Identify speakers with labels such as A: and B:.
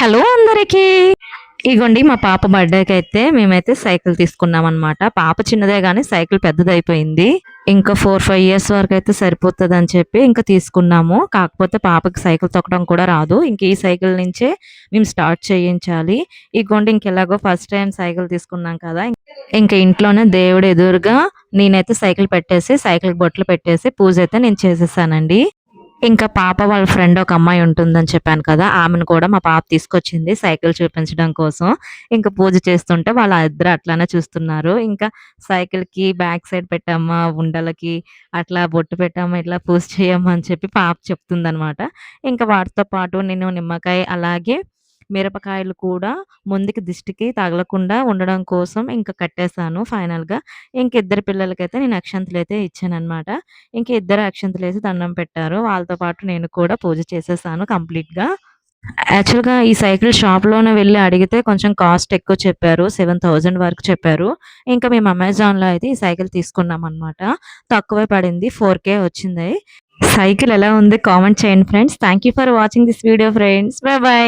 A: Hello అందరికీ. ఇగోండి మా పాప బర్త్‌డేకైతే మేమైతే సైకిల్ తీసుకున్నామనమాట. పాప చిన్నదే గానీ సైకిల్ పెద్దదయిపోయింది. ఇంకా 4, 5 ఇయర్స్ వరకైతే సరిపోతదని చెప్పి ఇంక తీసుకున్నాము. కాకపోతే పాపకి సైకిల్ తొక్కడం కూడా రాదు. ఇంక ఈ సైకిల్ నుంచే మేము స్టార్ట్ చేయించాలి. ఇగోండి ఇంకెలాగో ఫస్ట్ టైమ్ సైకిల్ తీసుకున్నాం కదా! ఇంక ఇంట్లోనే దేవుడు ఎదురుగా నేనైతే సైకిల్ పెట్టేసి, సైకిల్‌కి బొట్లు పెట్టేసి పూజైతే నేను చేసేసానండి. ఇంకా పాప వాళ్ళ ఫ్రెండ్ ఒక అమ్మాయి ఉంటుందని చెప్పాను కదా! ఆమెను కూడా మా పాప తీసుకొచ్చింది సైకిల్ చూపించడం కోసం. ఇంక పూజ చేస్తుంటే వాళ్ళిద్దరు అట్లానే చూస్తున్నారు. ఇంకా సైకిల్‌కి బ్యాక్ సైడ్ పెట్టమ్మా, ఉండలకి అట్లా బొట్టు పెట్టమ్మా, ఇట్లా పూజ చేయమ్మా అని చెప్పి పాప చెప్తుందనమాట. ఇంక వాటితో పాటు నేను నిమ్మకాయ అలాగే మిరపకాయలు కూడా ముందుకి దిష్టికి తగలకుండా ఉండడం కోసం ఇంక కట్టేసాను ఫైనల్‌గా. ఇంక ఇద్దరు పిల్లలకైతే నేను అక్షంతలైతే ఇచ్చాననమాట. ఇంక ఇద్దరు అక్షంతలేసి దండం పెట్టారు. వాళ్ళతో పాటు నేను కూడా పూజ చేసేసాను కంప్లీట్‌గా. యాక్చువల్‌గా ఈ సైకిల్ షాప్‌లోనే వెళ్లి అడిగితే కొంచెం కాస్ట్ ఎక్కువ చెప్పారు. 7,000 వరకు చెప్పారు. ఇంకా మేము అమెజాన్‌లో అయితే ఈ సైకిల్ తీసుకున్నామనమాట. తక్కువే పడింది. 4,000 వచ్చింది. సైకిల్ ఎలా ఉంది కామెంట్ చేయండి friends. Thank you for watching this video friends. By by.